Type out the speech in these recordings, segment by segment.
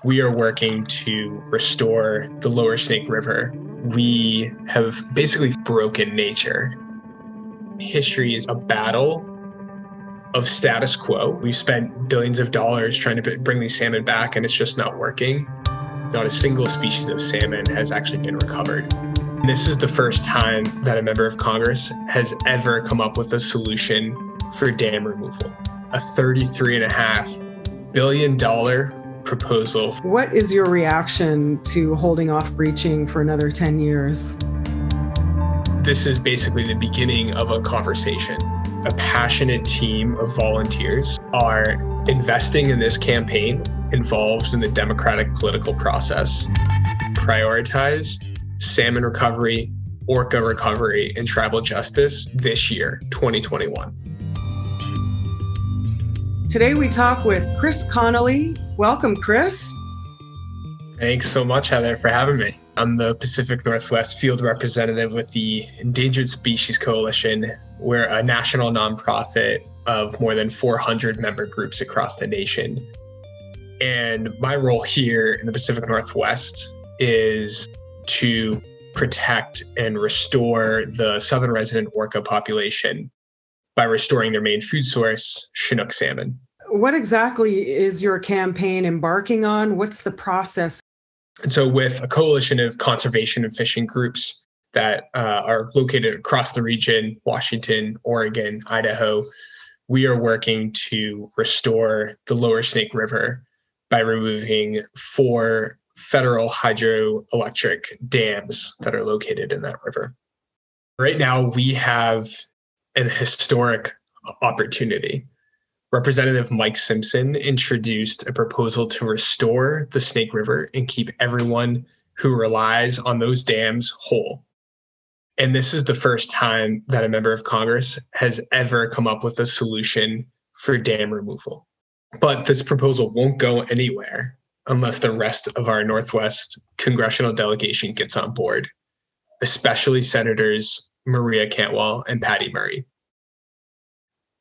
We are working to restore the lower Snake River. We have basically broken nature. History is a battle of status quo. We've spent billions of dollars trying to bring these salmon back, and it's just not working. Not a single species of salmon has actually been recovered. And this is the first time that a member of Congress has ever come up with a solution for dam removal. A $33.5 billion proposal. What is your reaction to holding off breaching for another 10 years? This is basically the beginning of a conversation. A passionate team of volunteers are investing in this campaign, involved in the democratic political process. Prioritize salmon recovery, orca recovery, and tribal justice this year, 2021. Today we talk with Chris Connolly. Welcome, Chris. Thanks so much, Heather, for having me. I'm the Pacific Northwest field representative with the Endangered Species Coalition. We're a national nonprofit of more than 400 member groups across the nation. And my role here in the Pacific Northwest is to protect and restore the southern resident orca population by restoring their main food source, Chinook salmon. What exactly is your campaign embarking on? What's the process? And so with a coalition of conservation and fishing groups that are located across the region, Washington, Oregon, Idaho, we are working to restore the lower Snake River by removing 4 federal hydroelectric dams that are located in that river. Right now, we have an historic opportunity. Representative Mike Simpson introduced a proposal to restore the Snake River and keep everyone who relies on those dams whole. And this is the first time that a member of Congress has ever come up with a solution for dam removal. But this proposal won't go anywhere unless the rest of our Northwest congressional delegation gets on board, especially Senators Maria Cantwell and Patty Murray.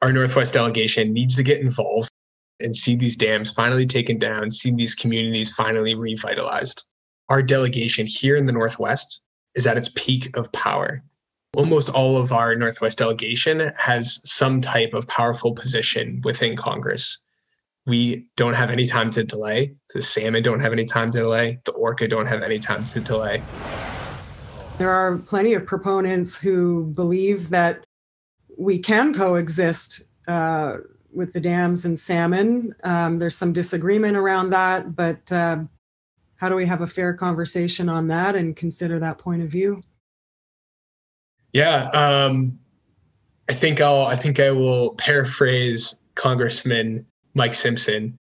Our Northwest delegation needs to get involved and see these dams finally taken down, see these communities finally revitalized. Our delegation here in the Northwest is at its peak of power. Almost all of our Northwest delegation has some type of powerful position within Congress. We don't have any time to delay. The salmon don't have any time to delay. The orca don't have any time to delay. There are plenty of proponents who believe that we can coexist with the dams and salmon. There's some disagreement around that, but how do we have a fair conversation on that and consider that point of view? Yeah, I think I will paraphrase Congressman Mike Simpson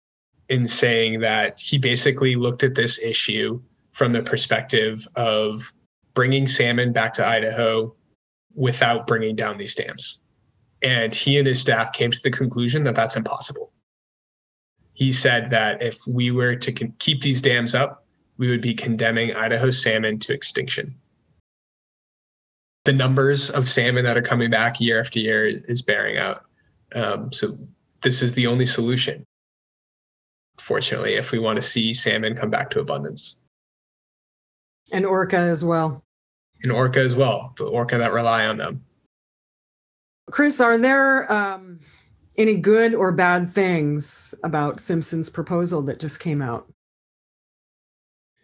in saying that he basically looked at this issue from the perspective of bringing salmon back to Idaho without bringing down these dams. And he and his staff came to the conclusion that that's impossible. He said that if we were to keep these dams up, we would be condemning Idaho salmon to extinction. The numbers of salmon that are coming back year after year is bearing out. So this is the only solution, fortunately, if we want to see salmon come back to abundance. And orca as well. And orca as well, the orca that rely on them. Chris, are there any good or bad things about Simpson's proposal that just came out?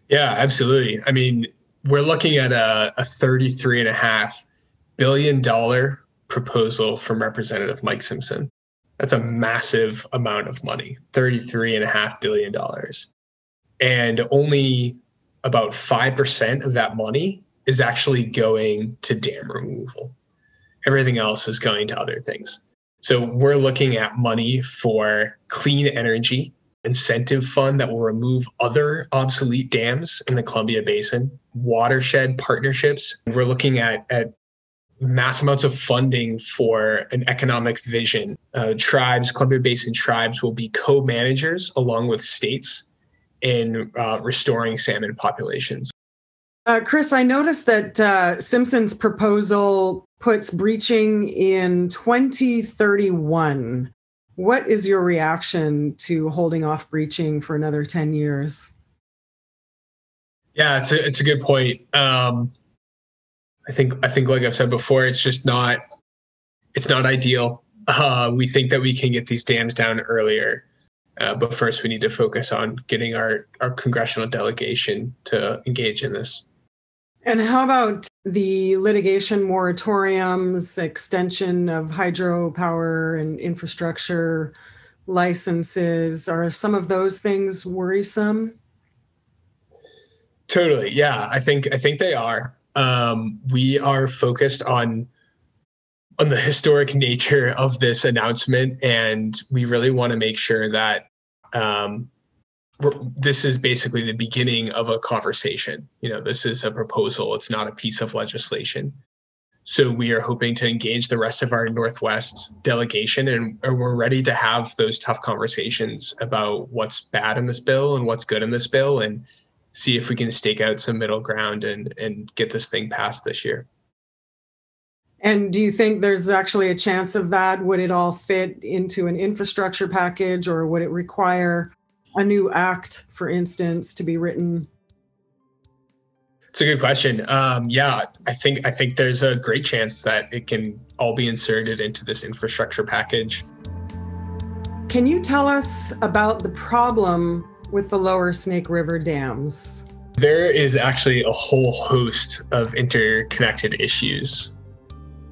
Yeah, absolutely. I mean, we're looking at a $33.5 billion proposal from Representative Mike Simpson. That's a massive amount of money, $33.5 billion. And only about 5% of that money is actually going to dam removal. Everything else is going to other things. So we're looking at money for clean energy incentive fund that will remove other obsolete dams in the Columbia Basin, watershed partnerships. We're looking at mass amounts of funding for an economic vision. Tribes, Columbia Basin tribes will be co-managers along with states in restoring salmon populations. Chris, I noticed that Simpson's proposal puts breaching in 2031. What is your reaction to holding off breaching for another 10 years? Yeah, it's a good point. I think like I've said before, it's not ideal. We think that we can get these dams down earlier, but first we need to focus on getting our congressional delegation to engage in this. And how about the litigation moratoriums, extension of hydropower and infrastructure licenses? Are some of those things worrisome? Totally. Yeah, I think they are. We are focused on the historic nature of this announcement, and we really want to make sure that this is basically the beginning of a conversation. This is a proposal. It's not a piece of legislation. So we are hoping to engage the rest of our Northwest delegation, and we're ready to have those tough conversations about what's bad in this bill and what's good in this bill, and see if we can stake out some middle ground and get this thing passed this year. And do you think there's actually a chance of that? Would it all fit into an infrastructure package, or would it require a new act, for instance, to be written? It's a good question. Yeah, I think there's a great chance that it can all be inserted into this infrastructure package. Can you tell us about the problem with the lower Snake River dams? There is actually a whole host of interconnected issues.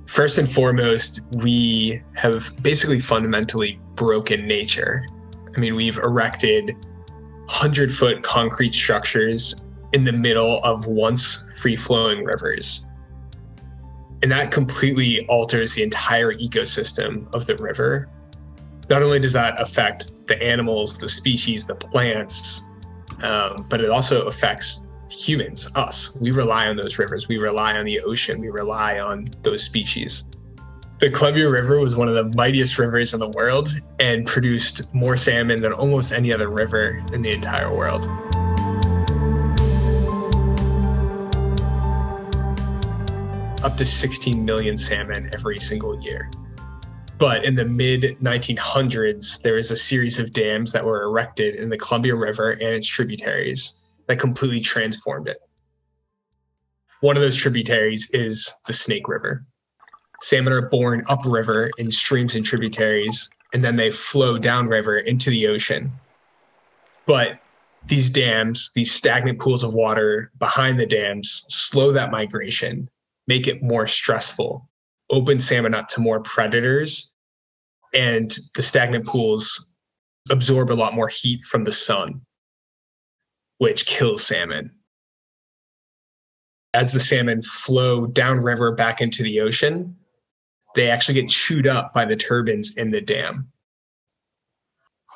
First and foremost, we have basically fundamentally broken nature. I mean, we've erected 100-foot concrete structures in the middle of once free-flowing rivers. And that completely alters the entire ecosystem of the river. Not only does that affect the animals, the species, the plants, but it also affects humans, us. We rely on those rivers. We rely on the ocean. We rely on those species. The Columbia River was one of the mightiest rivers in the world and produced more salmon than almost any other river in the entire world. Up to 16 million salmon every single year. But in the mid-1900s, there was a series of dams that were erected in the Columbia River and its tributaries that completely transformed it. One of those tributaries is the Snake River. Salmon are born upriver in streams and tributaries, and then they flow downriver into the ocean. But these dams, these stagnant pools of water behind the dams, slow that migration, make it more stressful, open salmon up to more predators, and the stagnant pools absorb a lot more heat from the sun, which kills salmon. As the salmon flow downriver back into the ocean, they actually get chewed up by the turbines in the dam.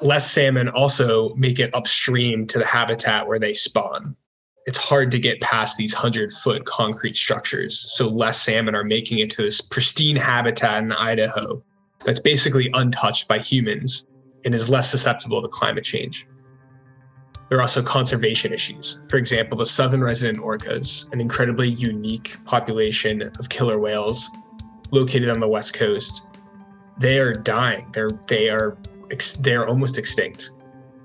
Less salmon also make it upstream to the habitat where they spawn. It's hard to get past these 100-foot concrete structures, so less salmon are making it to this pristine habitat in Idaho that's basically untouched by humans and is less susceptible to climate change. There are also conservation issues. For example, the southern resident orcas, an incredibly unique population of killer whales located on the West Coast, they are dying. They're almost extinct.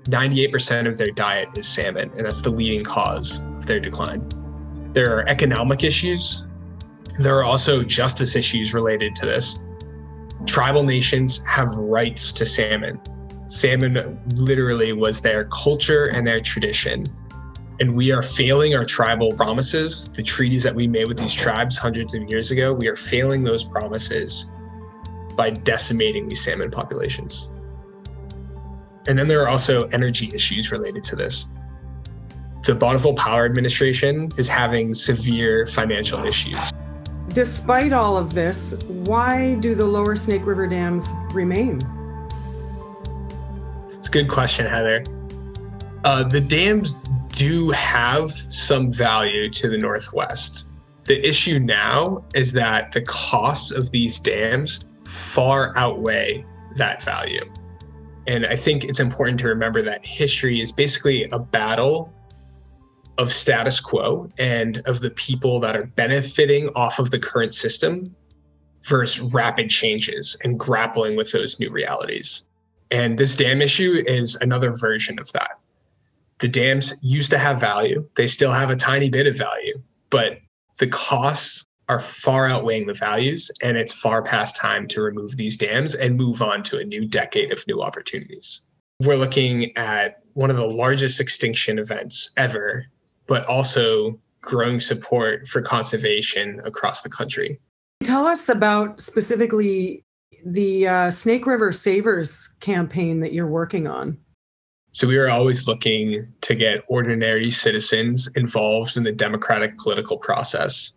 98% of their diet is salmon, and that's the leading cause of their decline. There are economic issues. There are also justice issues related to this. Tribal nations have rights to salmon. Salmon literally was their culture and their tradition. And we are failing our tribal promises, the treaties that we made with these tribes hundreds of years ago. We are failing those promises by decimating these salmon populations. And then there are also energy issues related to this. The Bonneville Power Administration is having severe financial issues. Despite all of this, why do the lower Snake River dams remain? It's a good question, Heather. The dams do have some value to the Northwest. The issue now is that the costs of these dams far outweigh that value. And I think it's important to remember that history is basically a battle of status quo and of the people that are benefiting off of the current system versus rapid changes and grappling with those new realities. And this dam issue is another version of that. The dams used to have value. They still have a tiny bit of value, but the costs are far outweighing the values, and it's far past time to remove these dams and move on to a new decade of new opportunities. We're looking at one of the largest extinction events ever, but also growing support for conservation across the country. Tell us about specifically the Snake River Savers campaign that you're working on. So we are always looking to get ordinary citizens involved in the democratic political process.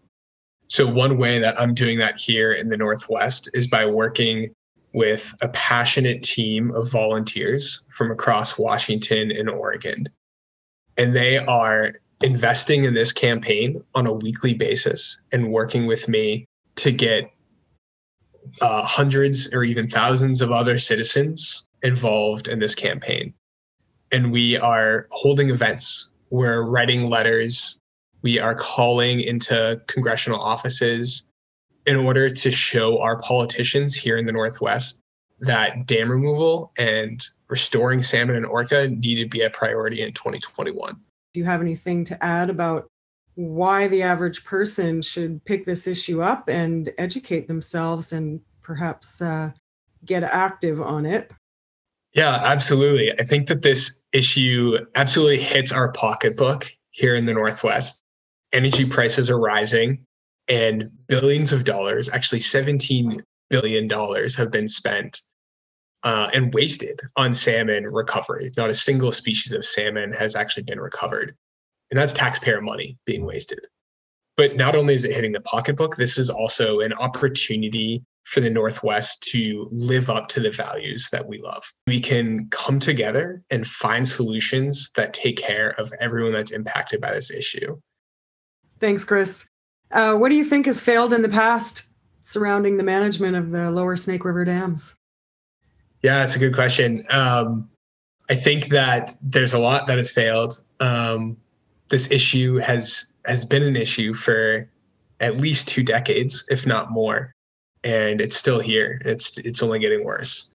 So one way that I'm doing that here in the Northwest is by working with a passionate team of volunteers from across Washington and Oregon. And they are investing in this campaign on a weekly basis and working with me to get hundreds or even thousands of other citizens involved in this campaign. And we are holding events. We're writing letters. We are calling into congressional offices in order to show our politicians here in the Northwest that dam removal and restoring salmon and orca need to be a priority in 2021. Do you have anything to add about why the average person should pick this issue up and educate themselves and perhaps get active on it? Yeah, absolutely. I think that this issue absolutely hits our pocketbook here in the Northwest. Energy prices are rising and billions of dollars, actually $17 billion have been spent and wasted on salmon recovery. Not a single species of salmon has actually been recovered. And that's taxpayer money being wasted. But not only is it hitting the pocketbook, this is also an opportunity for the Northwest to live up to the values that we love. We can come together and find solutions that take care of everyone that's impacted by this issue. Thanks, Chris. What do you think has failed in the past surrounding the management of the lower Snake River dams? Yeah, that's a good question. I think that there's a lot that has failed. This issue has been an issue for at least 2 decades, if not more. And it's still here. It's only getting worse.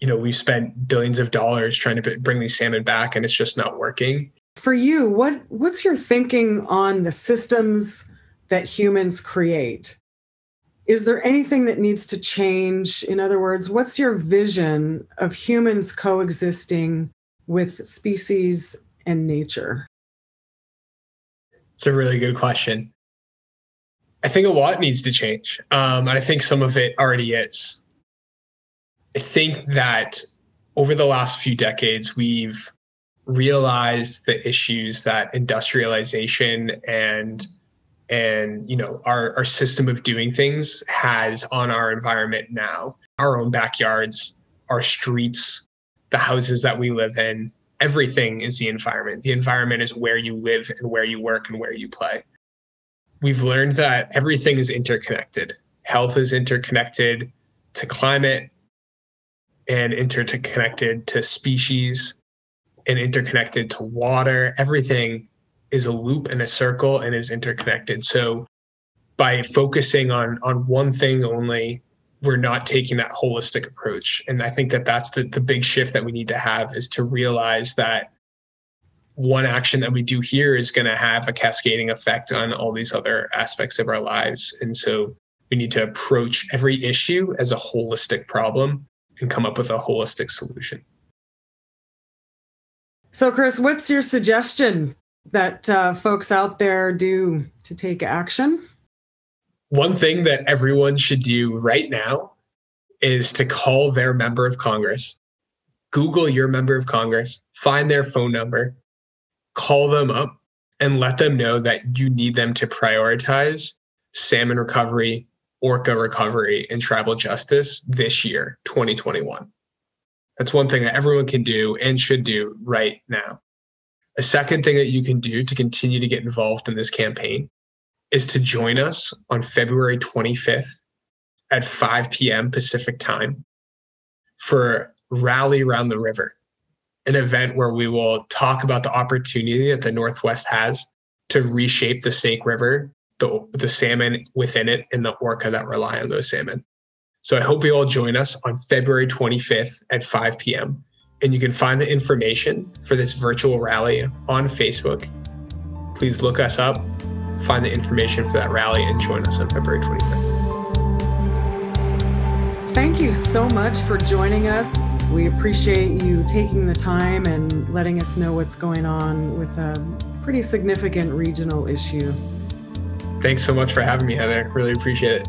You know, we've spent billions of dollars trying to bring these salmon back, and it's just not working. For you, what's your thinking on the systems that humans create? Is there anything that needs to change? In other words, what's your vision of humans coexisting with species and nature? It's a really good question. I think a lot needs to change. And I think some of it already is. I think that over the last few decades, we've realized the issues that industrialization and you know, our system of doing things has on our environment now. Our own backyards, our streets, the houses that we live in, everything is the environment. The environment is where you live and where you work and where you play. We've learned that everything is interconnected. Health is interconnected to climate and interconnected to species and interconnected to water. Everything is a loop and a circle and is interconnected. So by focusing on one thing only, we're not taking that holistic approach. And I think that that's the big shift that we need to have, is to realize that one action that we do here is going to have a cascading effect on all these other aspects of our lives. And so we need to approach every issue as a holistic problem and come up with a holistic solution. So, Chris, what's your suggestion that folks out there do to take action? One thing that everyone should do right now is to call their member of Congress, Google your member of Congress, find their phone number, call them up, and let them know that you need them to prioritize salmon recovery, orca recovery, and tribal justice this year, 2021. That's one thing that everyone can do and should do right now. A second thing that you can do to continue to get involved in this campaign is to join us on February 25th at 5 p.m. Pacific time for Rally Around the River, an event where we will talk about the opportunity that the Northwest has to reshape the Snake River, the salmon within it, and the orca that rely on those salmon. So I hope you all join us on February 25th at 5 p.m. and you can find the information for this virtual rally on Facebook. Please look us up, find the information for that rally, and join us on February 25th. Thank you so much for joining us. We appreciate you taking the time and letting us know what's going on with a pretty significant regional issue. Thanks so much for having me, Heather. Really appreciate it.